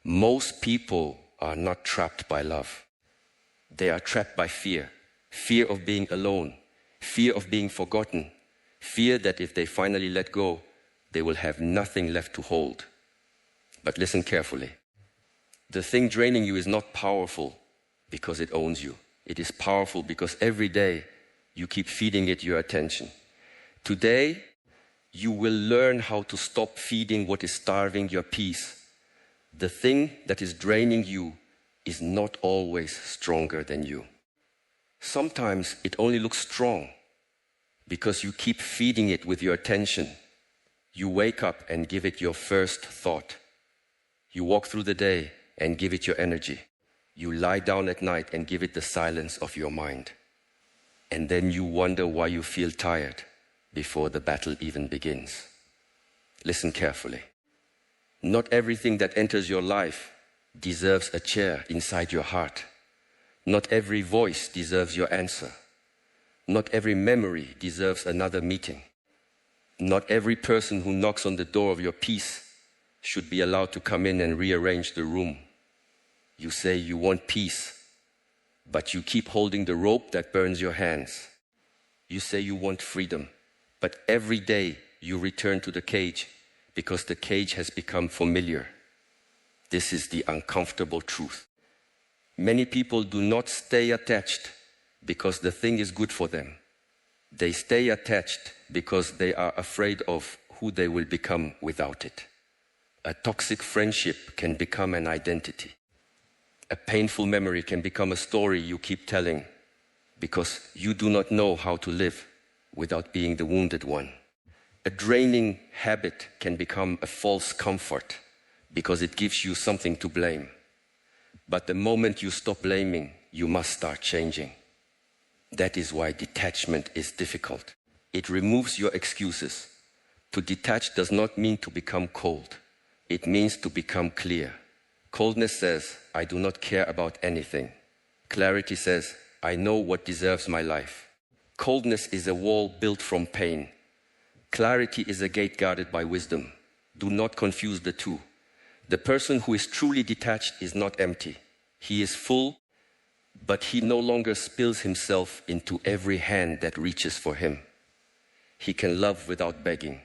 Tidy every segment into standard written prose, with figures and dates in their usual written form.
Most people are not trapped by love. They are trapped by fear. Fear of being alone. Fear of being forgotten. Fear that if they finally let go, they will have nothing left to hold. But listen carefully. The thing draining you is not powerful because it owns you. It is powerful because every day you keep feeding it your attention. Today, you will learn how to stop feeding what is starving your peace. The thing that is draining you is not always stronger than you. Sometimes it only looks strong because you keep feeding it with your attention. You wake up and give it your first thought. You walk through the day and give it your energy. You lie down at night and give it the silence of your mind. And then you wonder why you feel tired before the battle even begins. Listen carefully. Not everything that enters your life deserves a chair inside your heart. Not every voice deserves your answer. Not every memory deserves another meeting. Not every person who knocks on the door of your peace should be allowed to come in and rearrange the room. You say you want peace, but you keep holding the rope that burns your hands. You say you want freedom, but every day you return to the cage because the cage has become familiar. This is the uncomfortable truth. Many people do not stay attached because the thing is good for them. They stay attached because they are afraid of who they will become without it. A toxic friendship can become an identity. A painful memory can become a story you keep telling because you do not know how to live without being the wounded one. A draining habit can become a false comfort because it gives you something to blame. But the moment you stop blaming, you must start changing. That is why detachment is difficult. It removes your excuses. To detach does not mean to become cold. It means to become clear. Coldness says, I do not care about anything. Clarity says, I know what deserves my life. Coldness is a wall built from pain. Clarity is a gate guarded by wisdom. Do not confuse the two. The person who is truly detached is not empty. He is full, but he no longer spills himself into every hand that reaches for him. He can love without begging.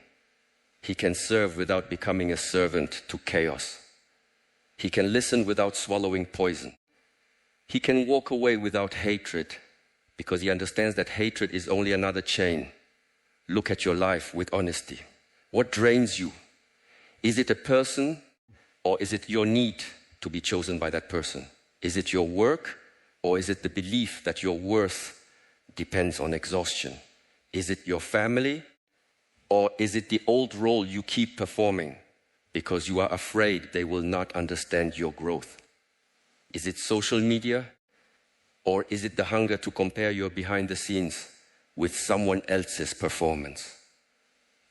He can serve without becoming a servant to chaos. He can listen without swallowing poison. He can walk away without hatred because he understands that hatred is only another chain. Look at your life with honesty. What drains you? Is it a person or is it your need to be chosen by that person? Is it your work or is it the belief that your worth depends on exhaustion? Is it your family or is it the old role you keep performing because you are afraid they will not understand your growth? Is it social media or is it the hunger to compare your behind the scenes with someone else's performance?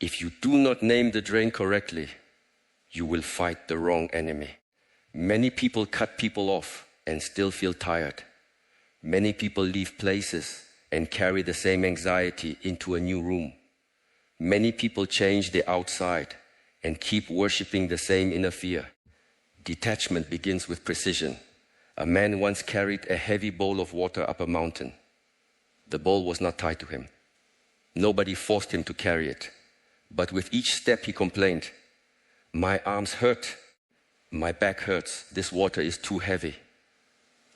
If you do not name the drain correctly, you will fight the wrong enemy. Many people cut people off and still feel tired. Many people leave places and carry the same anxiety into a new room. Many people change the outside and keep worshipping the same inner fear. Detachment begins with precision. A man once carried a heavy bowl of water up a mountain. The bowl was not tied to him. Nobody forced him to carry it. But with each step he complained, "My arms hurt. My back hurts. This water is too heavy."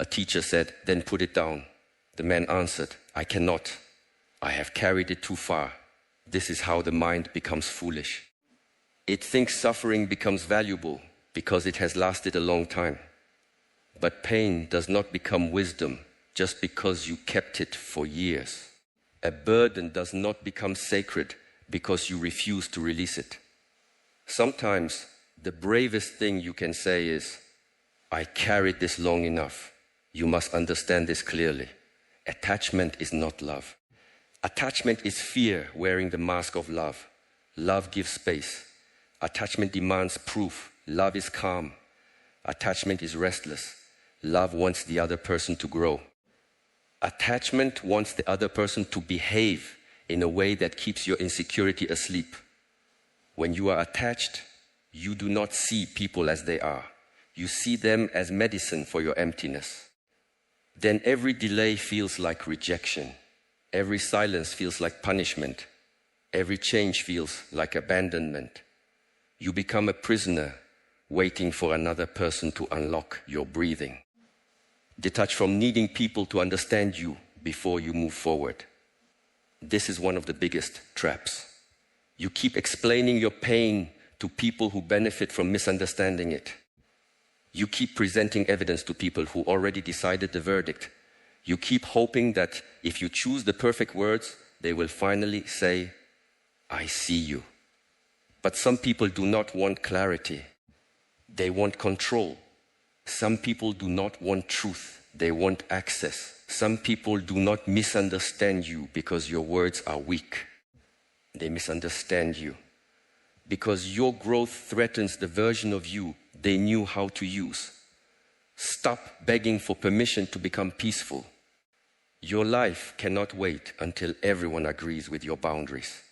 A teacher said, "Then put it down." The man answered, "I cannot. I have carried it too far." This is how the mind becomes foolish. It thinks suffering becomes valuable because it has lasted a long time. But pain does not become wisdom just because you kept it for years. A burden does not become sacred because you refuse to release it. Sometimes the bravest thing you can say is, "I carried this long enough. You must understand this clearly. Attachment is not love. Attachment is fear wearing the mask of love. Love gives space. Attachment demands proof. Love is calm. Attachment is restless. Love wants the other person to grow. Attachment wants the other person to behave in a way that keeps your insecurity asleep. When you are attached, you do not see people as they are. You see them as medicine for your emptiness. Then every delay feels like rejection. Every silence feels like punishment. Every change feels like abandonment. You become a prisoner waiting for another person to unlock your breathing. Detach from needing people to understand you before you move forward. This is one of the biggest traps. You keep explaining your pain to people who benefit from misunderstanding it. You keep presenting evidence to people who already decided the verdict. You keep hoping that if you choose the perfect words, they will finally say, I see you. But some people do not want clarity. They want control. Some people do not want truth. They want access. Some people do not misunderstand you because your words are weak. They misunderstand you because your growth threatens the version of you they knew how to use. Stop begging for permission to become peaceful. Your life cannot wait until everyone agrees with your boundaries.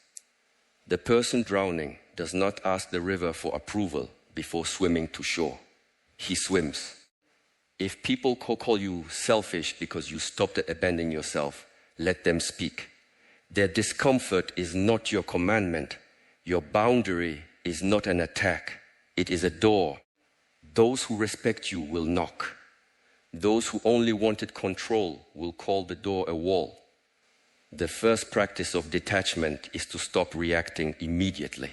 The person drowning does not ask the river for approval before swimming to shore. He swims. If people call you selfish because you stopped at abandoning yourself, let them speak. Their discomfort is not your commandment. Your boundary is not an attack. It is a door. Those who respect you will knock. Those who only wanted control will call the door a wall. The first practice of detachment is to stop reacting immediately.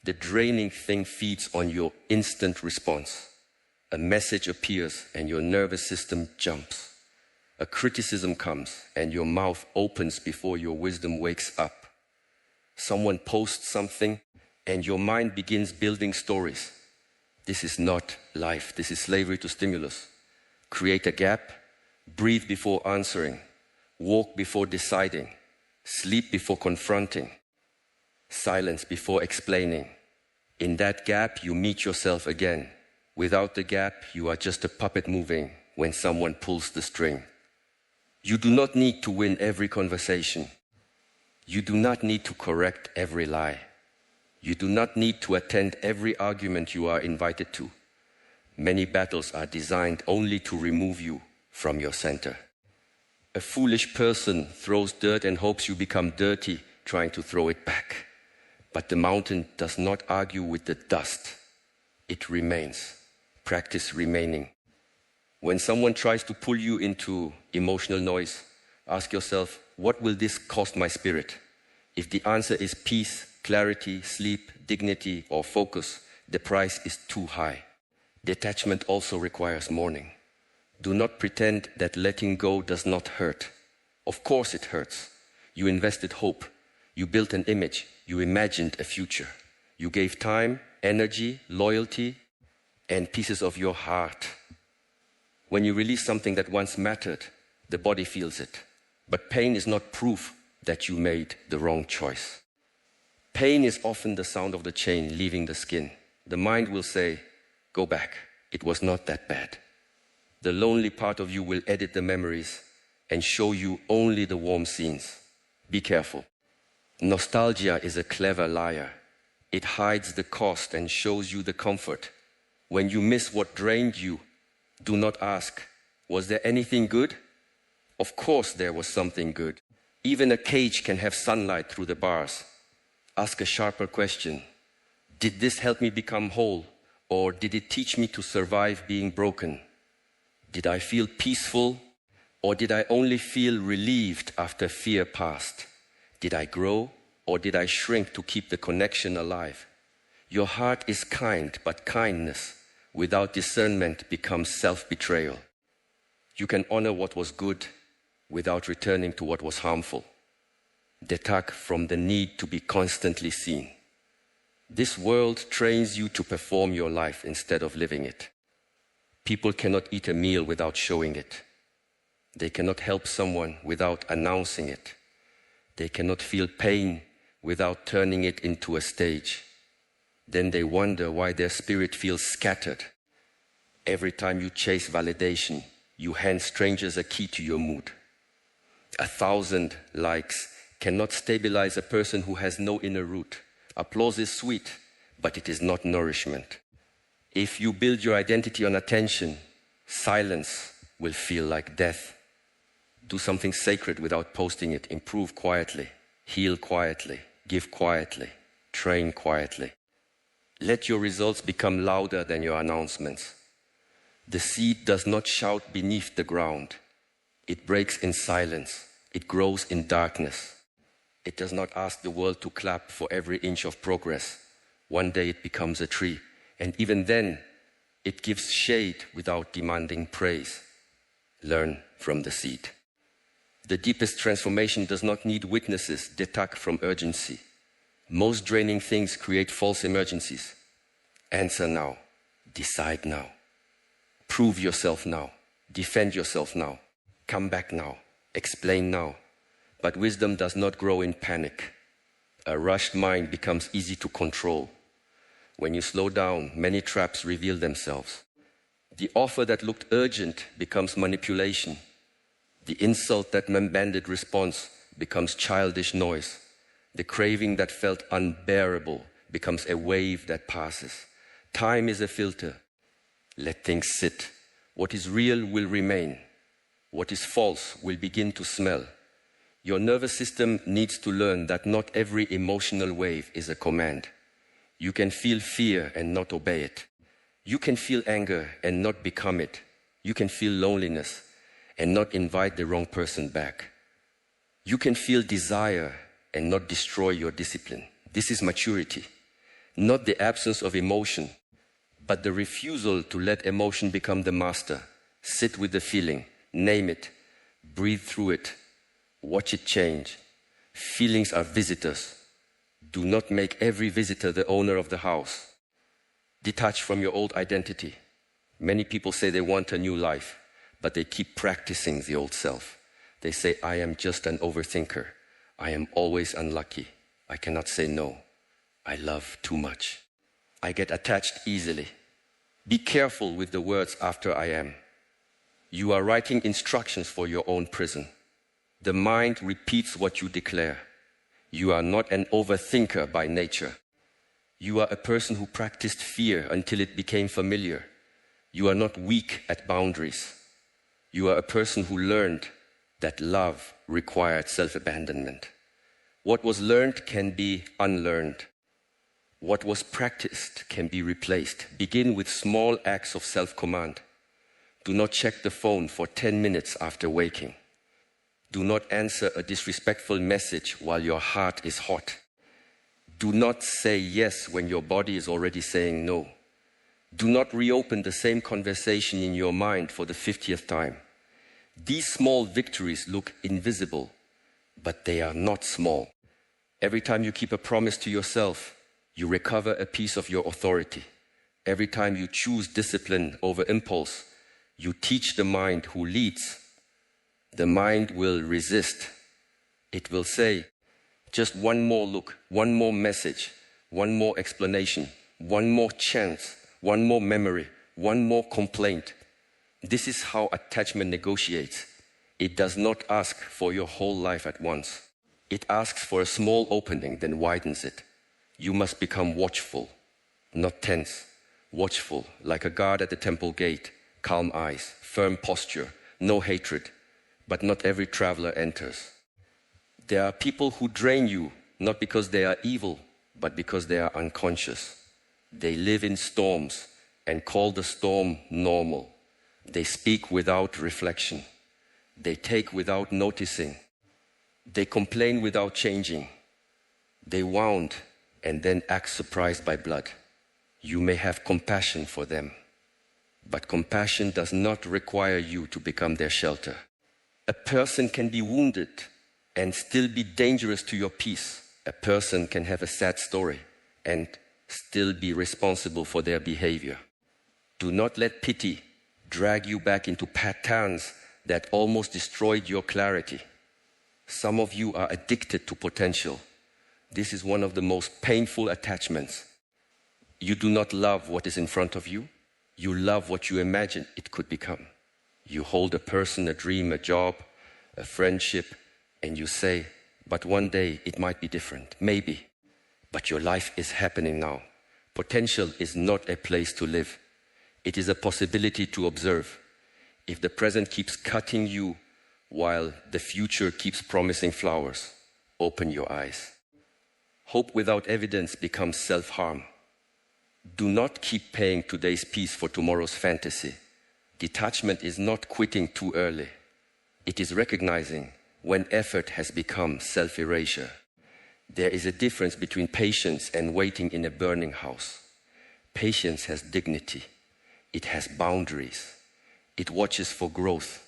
The draining thing feeds on your instant response. A message appears and your nervous system jumps. A criticism comes and your mouth opens before your wisdom wakes up. Someone posts something and your mind begins building stories. This is not life. This is slavery to stimulus. Create a gap, breathe before answering, walk before deciding, sleep before confronting, silence before explaining. In that gap, you meet yourself again. Without the gap, you are just a puppet moving when someone pulls the string. You do not need to win every conversation. You do not need to correct every lie. You do not need to attend every argument you are invited to. Many battles are designed only to remove you from your center. A foolish person throws dirt and hopes you become dirty, trying to throw it back. But the mountain does not argue with the dust. It remains. Practice remaining. When someone tries to pull you into emotional noise, ask yourself, what will this cost my spirit? If the answer is peace, clarity, sleep, dignity, or focus, the price is too high. Detachment also requires mourning. Do not pretend that letting go does not hurt. Of course it hurts. You invested hope. You built an image. You imagined a future. You gave time, energy, loyalty, and pieces of your heart. When you release something that once mattered, the body feels it. But pain is not proof that you made the wrong choice. Pain is often the sound of the chain leaving the skin. The mind will say, go back. It was not that bad. The lonely part of you will edit the memories and show you only the warm scenes. Be careful. Nostalgia is a clever liar. It hides the cost and shows you the comfort. When you miss what drained you, do not ask, was there anything good? Of course there was something good. Even a cage can have sunlight through the bars. Ask a sharper question. Did this help me become whole? Or did it teach me to survive being broken? Did I feel peaceful? Or did I only feel relieved after fear passed? Did I grow? Or did I shrink to keep the connection alive? Your heart is kind, but kindness without discernment becomes self-betrayal. You can honor what was good without returning to what was harmful. Detach from the need to be constantly seen. This world trains you to perform your life instead of living it. People cannot eat a meal without showing it. They cannot help someone without announcing it. They cannot feel pain without turning it into a stage. Then they wonder why their spirit feels scattered. Every time you chase validation, you hand strangers a key to your mood. 1,000 likes cannot stabilize a person who has no inner root. Applause is sweet, but it is not nourishment. If you build your identity on attention, silence will feel like death. Do something sacred without posting it. Improve quietly, heal quietly, give quietly, train quietly. Let your results become louder than your announcements. The seed does not shout beneath the ground. It breaks in silence. It grows in darkness. It does not ask the world to clap for every inch of progress. One day it becomes a tree. And even then, it gives shade without demanding praise. Learn from the seed. The deepest transformation does not need witnesses. Detach from urgency. Most draining things create false emergencies. Answer now. Decide now. Prove yourself now. Defend yourself now. Come back now. Explain now. But wisdom does not grow in panic. A rushed mind becomes easy to control. When you slow down, many traps reveal themselves. The offer that looked urgent becomes manipulation. The insult that demanded response becomes childish noise. The craving that felt unbearable becomes a wave that passes. Time is a filter. Let things sit. What is real will remain. What is false will begin to smell. Your nervous system needs to learn that not every emotional wave is a command. You can feel fear and not obey it. You can feel anger and not become it. You can feel loneliness and not invite the wrong person back. You can feel desire and not destroy your discipline. This is maturity. Not the absence of emotion, but the refusal to let emotion become the master. Sit with the feeling, name it, breathe through it, watch it change. Feelings are visitors. Do not make every visitor the owner of the house. Detach from your old identity. Many people say they want a new life, but they keep practicing the old self. They say, I am just an overthinker. I am always unlucky. I cannot say no. I love too much. I get attached easily. Be careful with the words after I am. You are writing instructions for your own prison. The mind repeats what you declare. You are not an overthinker by nature. You are a person who practiced fear until it became familiar. You are not weak at boundaries. You are a person who learned that love required self-abandonment. What was learned can be unlearned. What was practiced can be replaced. Begin with small acts of self-command. Do not check the phone for 10 minutes after waking. Do not answer a disrespectful message while your heart is hot. Do not say yes when your body is already saying no. Do not reopen the same conversation in your mind for the 50th time. These small victories look invisible, but they are not small. Every time you keep a promise to yourself, you recover a piece of your authority. Every time you choose discipline over impulse, you teach the mind who leads. The mind will resist. It will say, just one more look, one more message, one more explanation, one more chance, one more memory, one more complaint. This is how attachment negotiates. It does not ask for your whole life at once. It asks for a small opening, then widens it. You must become watchful, not tense. Watchful, like a guard at the temple gate. Calm eyes, firm posture, no hatred. But not every traveler enters. There are people who drain you, not because they are evil, but because they are unconscious. They live in storms and call the storm normal. They speak without reflection. They take without noticing. They complain without changing. They wound and then act surprised by blood. You may have compassion for them, but compassion does not require you to become their shelter. A person can be wounded and still be dangerous to your peace. A person can have a sad story and still be responsible for their behavior. Do not let pity drag you back into patterns that almost destroyed your clarity. Some of you are addicted to potential. This is one of the most painful attachments. You do not love what is in front of you. You love what you imagine it could become. You hold a person, a dream, a job, a friendship, and you say, but one day it might be different. Maybe. But your life is happening now. Potential is not a place to live. It is a possibility to observe. If the present keeps cutting you while the future keeps promising flowers, open your eyes. Hope without evidence becomes self-harm. Do not keep paying today's peace for tomorrow's fantasy. Detachment is not quitting too early. It is recognizing when effort has become self-erasure. There is a difference between patience and waiting in a burning house. Patience has dignity. It has boundaries. It watches for growth.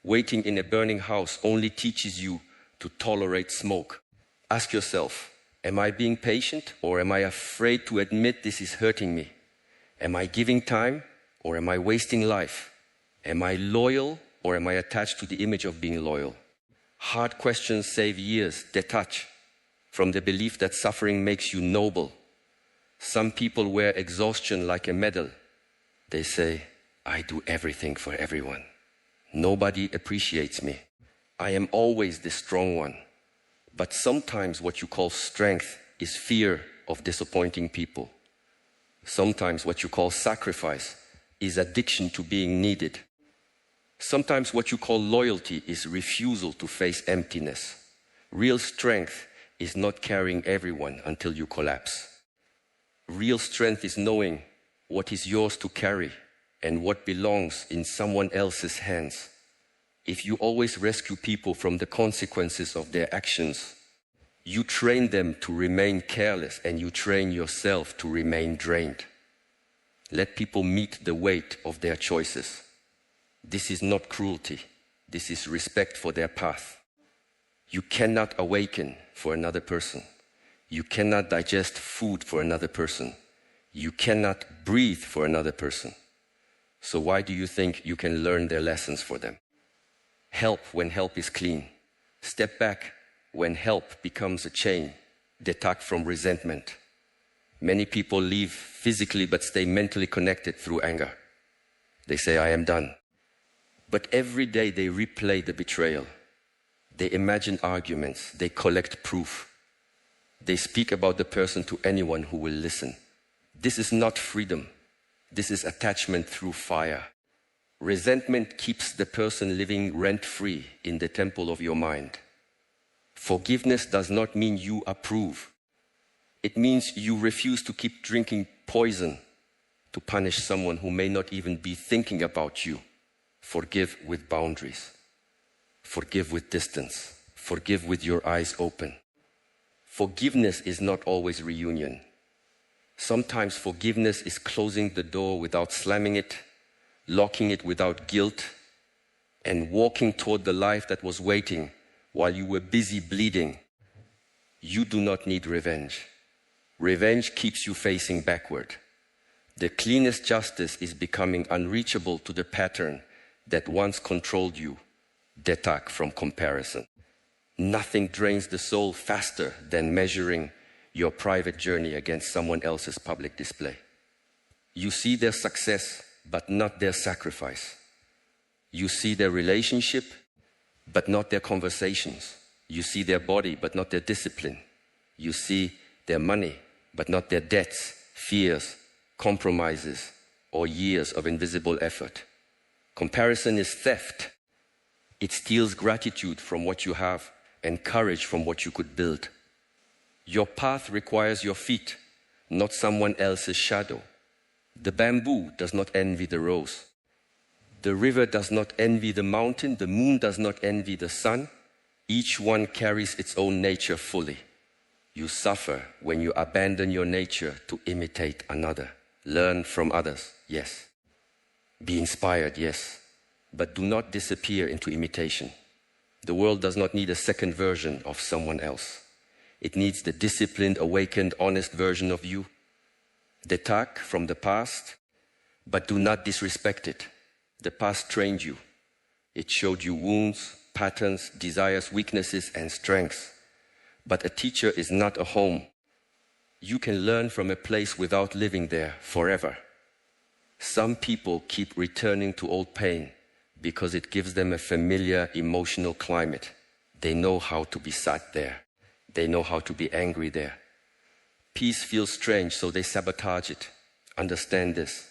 Waiting in a burning house only teaches you to tolerate smoke. Ask yourself, am I being patient or am I afraid to admit this is hurting me? Am I giving time or am I wasting life? Am I loyal or am I attached to the image of being loyal? Hard questions save years. Detach from the belief that suffering makes you noble. Some people wear exhaustion like a medal. They say, I do everything for everyone. Nobody appreciates me. I am always the strong one. But sometimes what you call strength is fear of disappointing people. Sometimes what you call sacrifice is addiction to being needed. Sometimes what you call loyalty is refusal to face emptiness. Real strength is not carrying everyone until you collapse. Real strength is knowing what is yours to carry and what belongs in someone else's hands. If you always rescue people from the consequences of their actions, you train them to remain careless and you train yourself to remain drained. Let people meet the weight of their choices. This is not cruelty. This is respect for their path. You cannot awaken for another person. You cannot digest food for another person. You cannot breathe for another person. So why do you think you can learn their lessons for them? Help when help is clean. Step back when help becomes a chain. Detach from resentment. Many people leave physically but stay mentally connected through anger. They say, I am done. But every day they replay the betrayal. They imagine arguments. They collect proof. They speak about the person to anyone who will listen. This is not freedom. This is attachment through fire. Resentment keeps the person living rent-free in the temple of your mind. Forgiveness does not mean you approve. It means you refuse to keep drinking poison to punish someone who may not even be thinking about you. Forgive with boundaries. Forgive with distance. Forgive with your eyes open. Forgiveness is not always reunion. Sometimes forgiveness is closing the door without slamming it, locking it without guilt, and walking toward the life that was waiting while you were busy bleeding. You do not need revenge. Revenge keeps you facing backward. The cleanest justice is becoming unreachable to the pattern that once controlled you. Detach from comparison. Nothing drains the soul faster than measuring your private journey against someone else's public display. You see their success, but not their sacrifice. You see their relationship, but not their conversations. You see their body, but not their discipline. You see their money, but not their debts, fears, compromises, or years of invisible effort. Comparison is theft. It steals gratitude from what you have and courage from what you could build. Your path requires your feet, not someone else's shadow. The bamboo does not envy the rose. The river does not envy the mountain. The moon does not envy the sun. Each one carries its own nature fully. You suffer when you abandon your nature to imitate another. Learn from others, yes. Be inspired, yes. But do not disappear into imitation. The world does not need a second version of someone else. It needs the disciplined, awakened, honest version of you. Detach from the past, but do not disrespect it. The past trained you. It showed you wounds, patterns, desires, weaknesses, and strengths. But a teacher is not a home. You can learn from a place without living there forever. Some people keep returning to old pain because it gives them a familiar emotional climate. They know how to be sad there. They know how to be angry there. Peace feels strange, so they sabotage it. Understand this.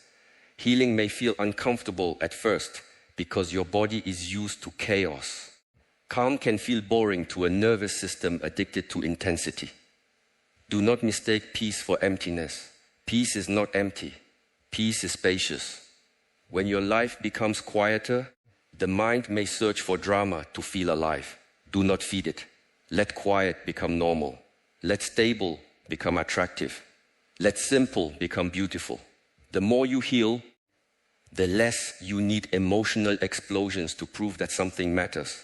Healing may feel uncomfortable at first because your body is used to chaos. Calm can feel boring to a nervous system addicted to intensity. Do not mistake peace for emptiness. Peace is not empty. Peace is spacious. When your life becomes quieter, the mind may search for drama to feel alive. Do not feed it. Let quiet become normal. Let stable become attractive. Let simple become beautiful. The more you heal, the less you need emotional explosions to prove that something matters.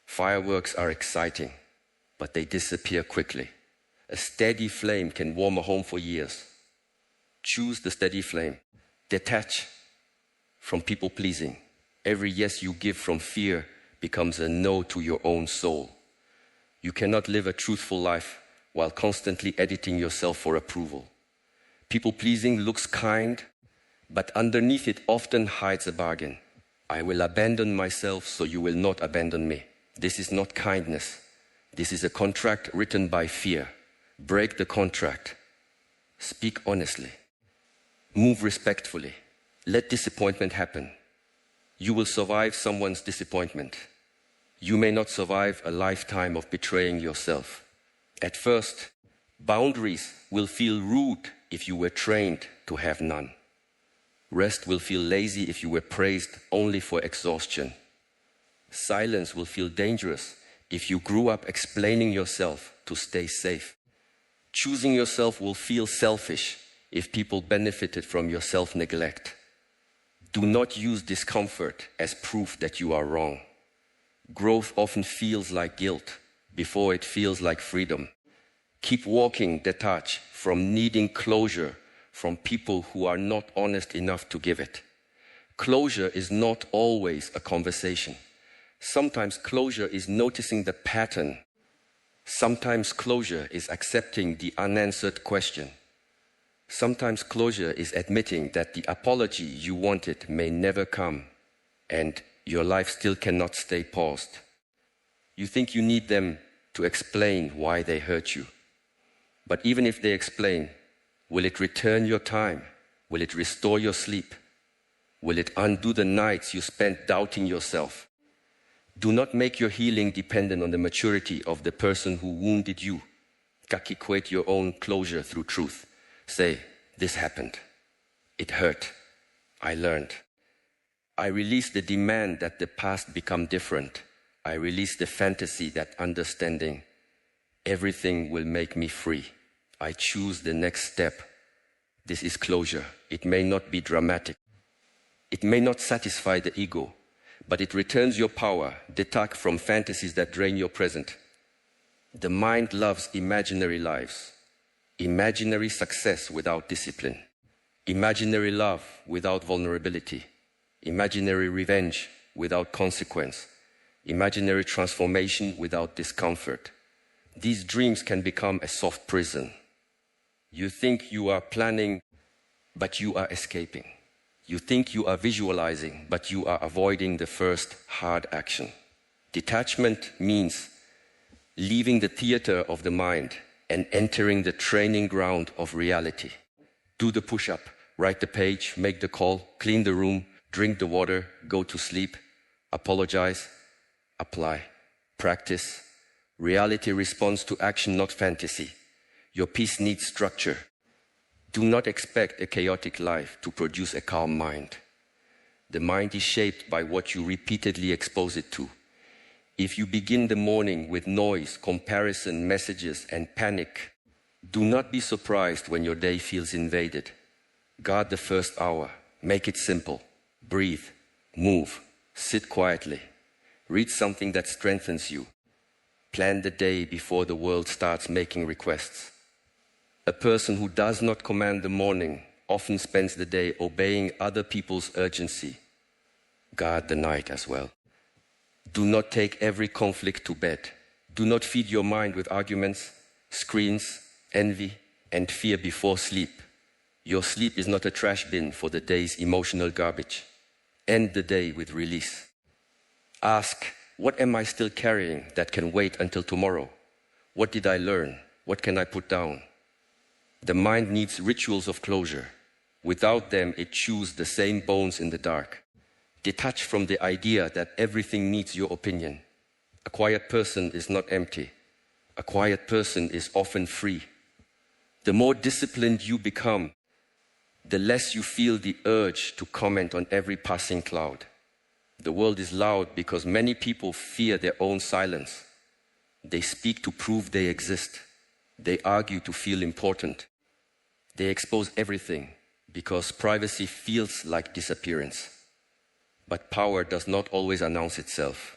Fireworks are exciting, but they disappear quickly. A steady flame can warm a home for years. Choose the steady flame. Detach from people-pleasing. Every yes you give from fear becomes a no to your own soul. You cannot live a truthful life while constantly editing yourself for approval. People-pleasing looks kind, but underneath it often hides a bargain. I will abandon myself so you will not abandon me. This is not kindness. This is a contract written by fear. Break the contract. Speak honestly. Move respectfully. Let disappointment happen. You will survive someone's disappointment. You may not survive a lifetime of betraying yourself. At first, boundaries will feel rude if you were trained to have none. Rest will feel lazy if you were praised only for exhaustion. Silence will feel dangerous if you grew up explaining yourself to stay safe. Choosing yourself will feel selfish if people benefited from your self-neglect. Do not use discomfort as proof that you are wrong. Growth often feels like guilt before it feels like freedom. Keep walking, detach from needing closure from people who are not honest enough to give it. Closure is not always a conversation. Sometimes closure is noticing the pattern. Sometimes closure is accepting the unanswered question. Sometimes closure is admitting that the apology you wanted may never come and your life still cannot stay paused. You think you need them to explain why they hurt you. But even if they explain, will it return your time? Will it restore your sleep? Will it undo the nights you spent doubting yourself? Do not make your healing dependent on the maturity of the person who wounded you. Equate your own closure through truth. Say, this happened. It hurt. I learned. I release the demand that the past become different. I release the fantasy that understanding everything will make me free. I choose the next step. This is closure. It may not be dramatic. It may not satisfy the ego, but it returns your power. Detach from fantasies that drain your present. The mind loves imaginary lives, imaginary success without discipline, imaginary love without vulnerability, imaginary revenge without consequence, imaginary transformation without discomfort. These dreams can become a soft prison. You think you are planning, but you are escaping. You think you are visualizing, but you are avoiding the first hard action. Detachment means leaving the theater of the mind and entering the training ground of reality. Do the push-up, write the page, make the call, clean the room, drink the water, go to sleep, apologize, apply, practice. Reality responds to action, not fantasy. Your peace needs structure. Do not expect a chaotic life to produce a calm mind. The mind is shaped by what you repeatedly expose it to. If you begin the morning with noise, comparison, messages, and panic, do not be surprised when your day feels invaded. Guard the first hour. Make it simple. Breathe. Move. Sit quietly. Read something that strengthens you. Plan the day before the world starts making requests. A person who does not command the morning often spends the day obeying other people's urgency. Guard the night as well. Do not take every conflict to bed. Do not feed your mind with arguments, screens, envy, and fear before sleep. Your sleep is not a trash bin for the day's emotional garbage. End the day with release. Ask, what am I still carrying that can wait until tomorrow? What did I learn? What can I put down? The mind needs rituals of closure. Without them, it chews the same bones in the dark. Detach from the idea that everything needs your opinion. A quiet person is not empty. A quiet person is often free. The more disciplined you become, the less you feel the urge to comment on every passing cloud. The world is loud because many people fear their own silence. They speak to prove they exist. They argue to feel important. They expose everything because privacy feels like disappearance. But power does not always announce itself.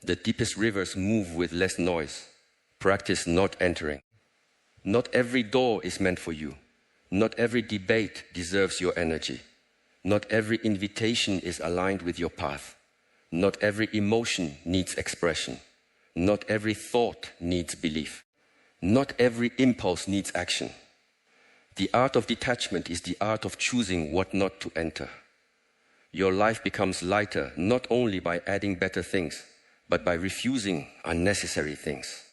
The deepest rivers move with less noise. Practice not entering. Not every door is meant for you. Not every debate deserves your energy. Not every invitation is aligned with your path. Not every emotion needs expression. Not every thought needs belief. Not every impulse needs action. The art of detachment is the art of choosing what not to enter. Your life becomes lighter not only by adding better things, but by refusing unnecessary things.